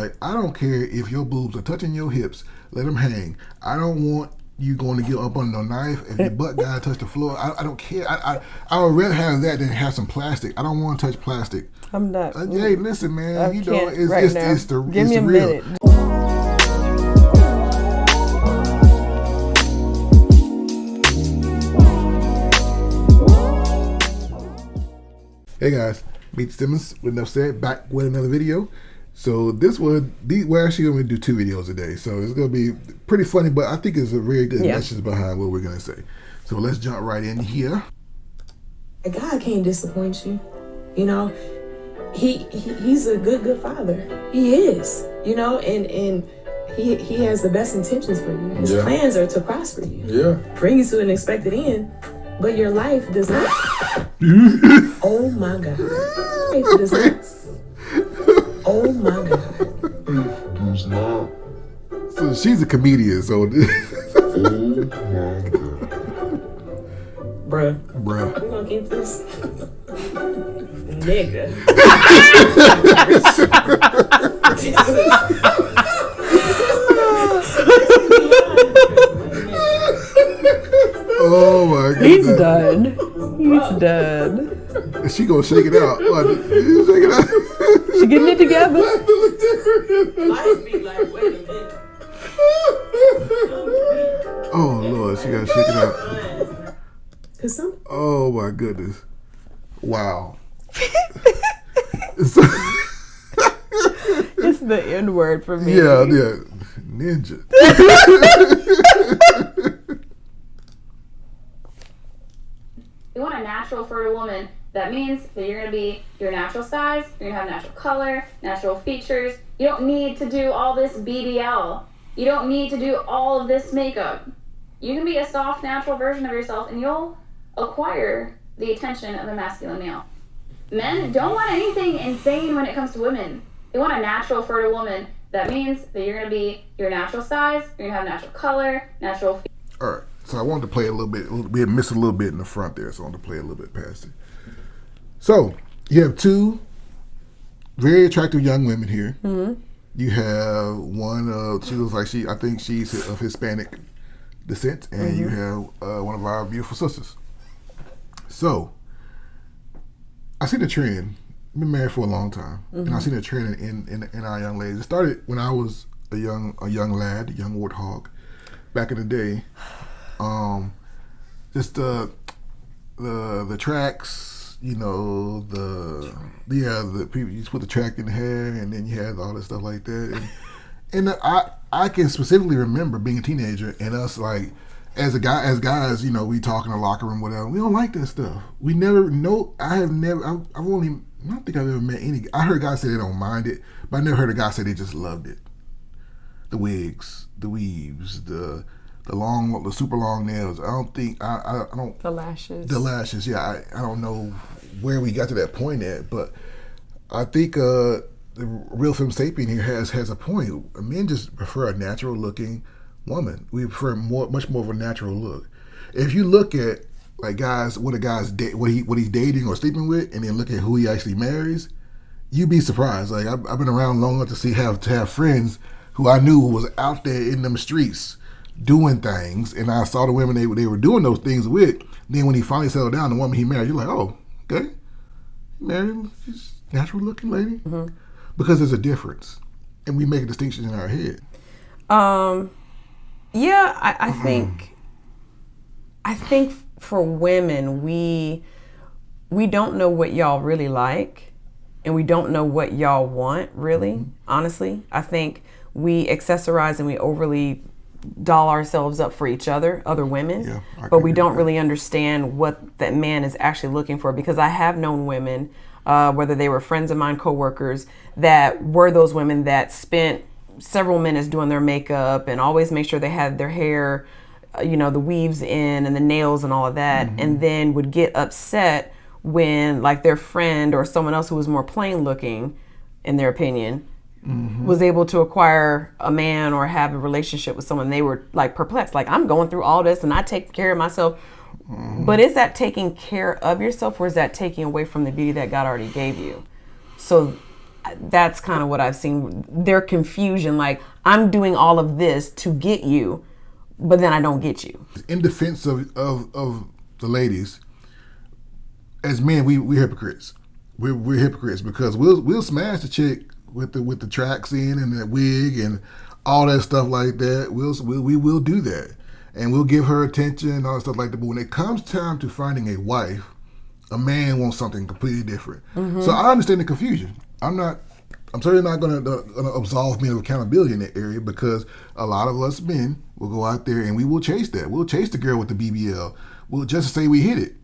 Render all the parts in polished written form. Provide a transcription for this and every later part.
Like, I don't care if your boobs are touching your hips. Let them hang. I don't want you going to get up on no knife. If your butt gotta touch the floor, I don't care. I would rather have that than have some plastic. I don't want to touch plastic. I'm not. Hey, listen, man. I You know, can't right now. it's the Give me a real. minute. Hey guys, Meet Simmons with enough said, back with another video. So we're actually going to do 2 videos a day. So it's going to be pretty funny, but I think it's a very good message behind what we're going to say. So let's jump right in here. God can't disappoint you. You know, he's a good father. He is, you know, and he has the best intentions for you. His plans are to prosper you. Yeah. Bring you to an expected end. But your life does not. Oh my God. Life does not. Oh my God. Does not. So she's a comedian, so. Oh my God. Bruh. We gonna keep this. Nigga. Oh my God. He's done. He's done. She gonna shake it out. Shake it out. She getting it together. Life be like, wait a minute. Oh Lord, she gotta shake it out. Oh my goodness. Wow. It's the N word for me. Yeah. Ninja. You want a natural fertile woman. That means that you're going to be your natural size, you're going to have natural color, natural features. You don't need to do all this BBL. You don't need to do all of this makeup. You can be a soft, natural version of yourself and you'll acquire the attention of a masculine male. Men don't want anything insane when it comes to women. They want a natural fertile woman. That means that you're going to be your natural size, you're going to have natural color, natural features. All right. So I wanted to play a little bit. We had missed a little bit in the front there, so I wanted to play a little bit past it. So you have 2 very attractive young women here. Mm-hmm. You have one. She looks like I think she's of Hispanic descent, and you have one of our beautiful sisters. So I see the trend. I've been married for a long time, and I see the trend in our young ladies. It started when I was a young lad, a young warthog, back in the day. Just the tracks, you know, the people, you put the track in the hair, and then you had all this stuff like that. And I can specifically remember being a teenager and us, like, as guys, you know, we talk in the locker room, whatever. We don't like that stuff. We never know. I don't think I've ever met any. I heard guys say they don't mind it, but I never heard a guy say they just loved it. The wigs, the weaves, the super long nails. I don't. The lashes. The lashes. Yeah, I don't know where we got to that point at, but I think the real Fem Sapien here has a point. Men just prefer a natural looking woman. We prefer much more of a natural look. If you look at like guys, what he's dating or sleeping with, and then look at who he actually marries, you'd be surprised. Like I've been around long enough to have friends who I knew was out there in them streets doing things, and I saw the women they were doing those things with. Then when he finally settled down, the woman he married, you're like, oh, okay, he married this natural looking lady, because there's a difference, and we make a distinction in our head. Yeah, I think for women, we don't know what y'all really like, and we don't know what y'all want really. Honestly, I think we accessorize and we overly doll ourselves up for other women, but we don't really understand what that man is actually looking for. Because I have known women, whether they were friends of mine, coworkers, that were those women that spent several minutes doing their makeup and always make sure they had their hair, you know, the weaves in and the nails and all of that, and then would get upset when like their friend or someone else who was more plain looking, in their opinion, was able to acquire a man or have a relationship with someone. They were like perplexed, like, I'm going through all this and I take care of myself. But is that taking care of yourself, or is that taking away from the beauty that God already gave you? So that's kind of what I've seen. Their confusion, like, I'm doing all of this to get you, but then I don't get you. In defense of the ladies, as men, we're hypocrites. We're hypocrites because we'll smash the chick with the tracks in and the wig and all that stuff like that. We will do that, and we'll give her attention and all that stuff like that. But when it comes time to finding a wife, a man wants something completely different. So I understand the confusion. I'm certainly not going to absolve men of accountability in that area, because a lot of us men will go out there and we will chase that. We'll chase the girl with the BBL. We'll just say we hit it.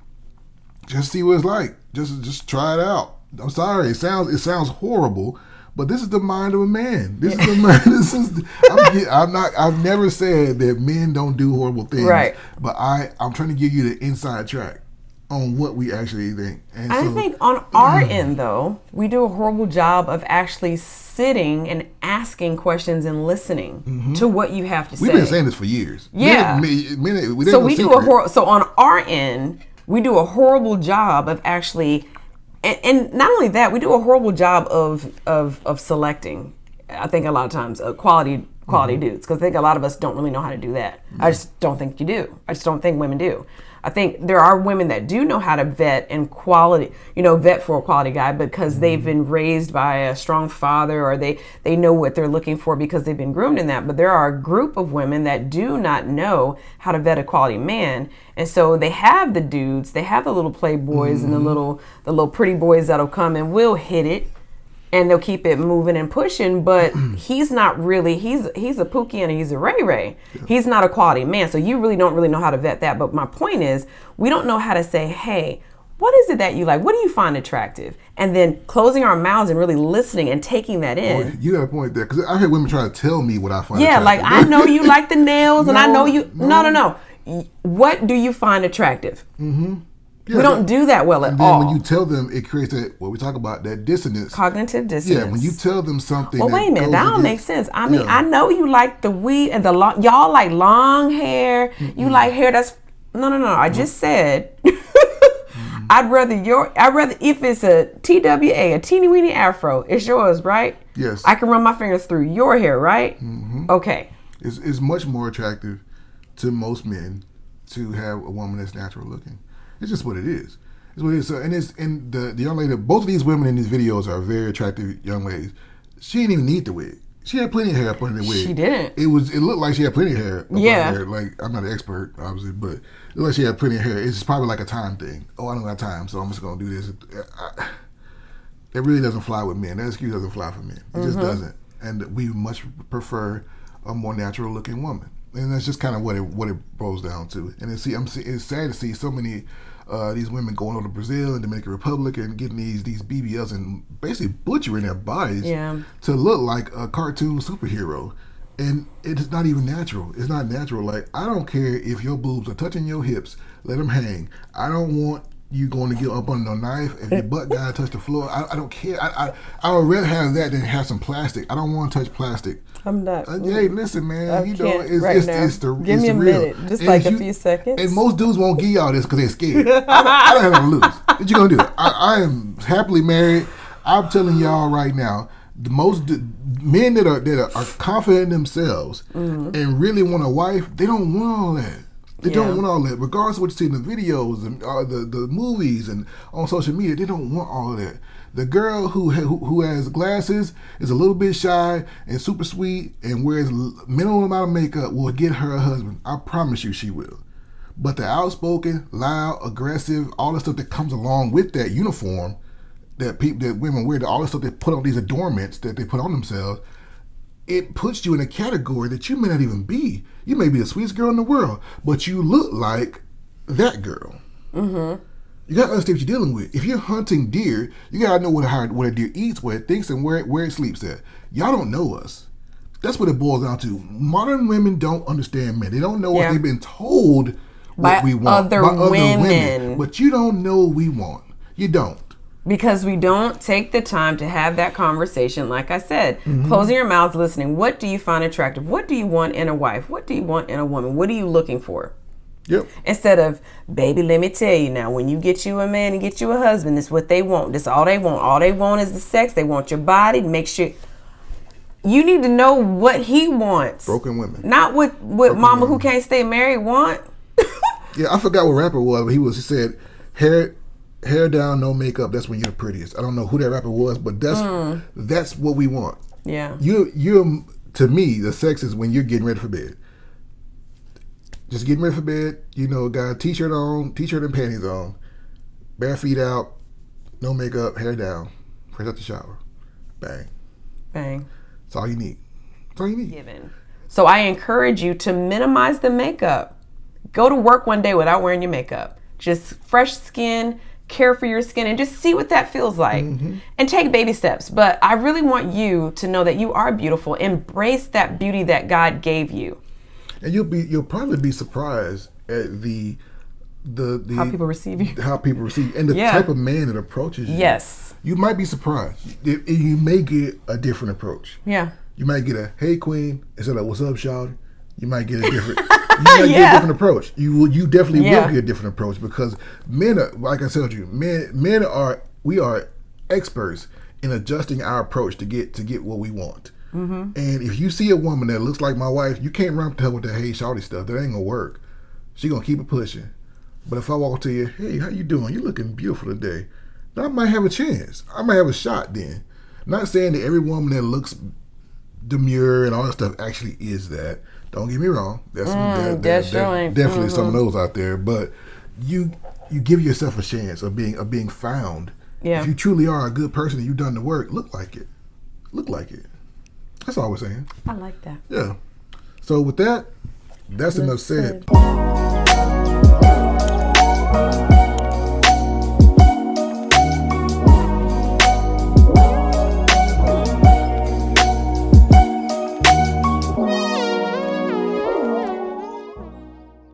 Just see what it's like. Just try it out. I'm sorry, it sounds horrible, but this is the mind of a man. This is the mind. I've never said that men don't do horrible things. Right. But I'm trying to give you the inside track on what we actually think. And I think on our end, though, we do a horrible job of actually sitting and asking questions and listening to what you have to say. We've been saying this for years. Yeah. So on our end, we do a horrible job of actually, and not only that, we do a horrible job of selecting. I think a lot of times quality dudes, because I think a lot of us don't really know how to do that. I just don't think you do. I just don't think women do. I think there are women that do know how to vet for a quality guy, because they've been raised by a strong father, or they know what they're looking for because they've been groomed in that. But there are a group of women that do not know how to vet a quality man. And so they have the dudes, they have the little playboys and the little pretty boys that'll come and will hit it. And they'll keep it moving and pushing, but he's not really, he's a Pookie and he's a Ray Ray. Yeah. He's not a quality man. So you really don't know how to vet that. But my point is, we don't know how to say, hey, what is it that you like? What do you find attractive? And then closing our mouths and really listening and taking that in. Well, you got a point there, because I heard women try to tell me what I find attractive. Yeah, like, I know you like the nails, and I know you, no. What do you find attractive? Yeah, we don't do that well at all. And then when you tell them, it creates what we talk about, that dissonance. Cognitive dissonance. Yeah, when you tell them something. Well, wait a minute, that don't make sense. I mean, I know you like the weed and y'all like long hair. You like hair that's, no. I just said, I'd rather if it's a TWA, a teeny weeny afro, it's yours, right? Yes. I can run my fingers through your hair, right? Okay. It's much more attractive to most men to have a woman that's natural looking. It's just what it is. It's what it is. So, and the young lady, both of these women in these videos are very attractive young ladies. She didn't even need the wig. She had plenty of hair up under the wig. She didn't. It looked like she had plenty of hair up under her. Like, I'm not an expert, obviously, but it looked like she had plenty of hair. It's probably like a time thing. Oh, I don't got time, so I'm just gonna do this. It really doesn't fly with men. That excuse doesn't fly for men. It just doesn't. And we much prefer a more natural looking woman. And that's just kind of what it boils down to. And it's sad to see so many these women going over to Brazil and Dominican Republic and getting these BBLs and basically butchering their bodies to look like a cartoon superhero. And it's not even natural. It's not natural. Like, I don't care if your boobs are touching your hips. Let them hang. I don't want you going to get up under a knife. If your butt guy touch the floor, I don't care. I would rather have that than have some plastic. I don't want to touch plastic. I'm not. Hey, listen, man. It's the Give me a minute, just like a few seconds. And most dudes won't give y'all this because they're scared. I don't have nothing to lose. What you gonna do? I am happily married. I'm telling y'all right now, the most men that are confident in themselves and really want a wife, they don't want all that. They don't want all that. Regardless of what you see in the videos and the movies and on social media, they don't want all of that. The girl who has glasses, is a little bit shy and super sweet and wears minimal amount of makeup will get her a husband. I promise you she will. But the outspoken, loud, aggressive, all the stuff that comes along with that uniform that women wear, all the stuff they put on, these adornments that they put on themselves, it puts you in a category that you may not even be. You may be the sweetest girl in the world, but you look like that girl. You gotta understand what you're dealing with. If you're hunting deer, you gotta know what a deer eats, what it thinks, and where it sleeps at. Y'all don't know us. That's what it boils down to. Modern women don't understand men. They don't know what they've been told what we want by other women. But you don't know what we want. You don't. Because we don't take the time to have that conversation. Like I said, closing your mouths, listening. What do you find attractive? What do you want in a wife? What do you want in a woman? What are you looking for? Yep. Instead of, baby, let me tell you now, when you get you a man and get you a husband, this is what they want. This is all they want. All they want is the sex. They want your body. Make sure you need to know what he wants. Broken women. Not what mama women who can't stay married want. Yeah, I forgot what rapper was. He said, hair down, no makeup. That's when you're the prettiest. I don't know who that rapper was, but that's what we want. Yeah. You're to me, the sex is when you're getting ready for bed. Just getting ready for bed, got a t-shirt on, t-shirt and panties on, bare feet out, no makeup, hair down, fresh out the shower. Bang. Bang. That's all you need. That's all you need. Given. So I encourage you to minimize the makeup. Go to work one day without wearing your makeup. Just fresh skin, care for your skin, and just see what that feels like. Mm-hmm. And take baby steps. But I really want you to know that you are beautiful. Embrace that beauty that God gave you. And you'll probably be surprised at the how people receive you. How people receive you. And the type of man that approaches you. Yes. You might be surprised. You may get a different approach. Yeah. You might get a "Hey Queen" instead of "What's up, shawty." You might get a different get a different approach. You definitely will get a different approach, because men are, like I told you, men are experts in adjusting our approach to get what we want. Mm-hmm. And if you see a woman that looks like my wife, you can't run up to her with the "Hey shawty" stuff. That ain't gonna work. She gonna keep it pushing. But if I walk to you, "Hey, how you doing? You looking beautiful today," then I might have a chance. I might have a shot then. Not saying that every woman that looks demure and all that stuff actually is that. Don't get me wrong. There's definitely some of those out there. But you give yourself a chance of being found. Yeah. If you truly are a good person and you've done the work, look like it. Look like it. That's all we're saying. I like that. Yeah. So with that, that's enough said.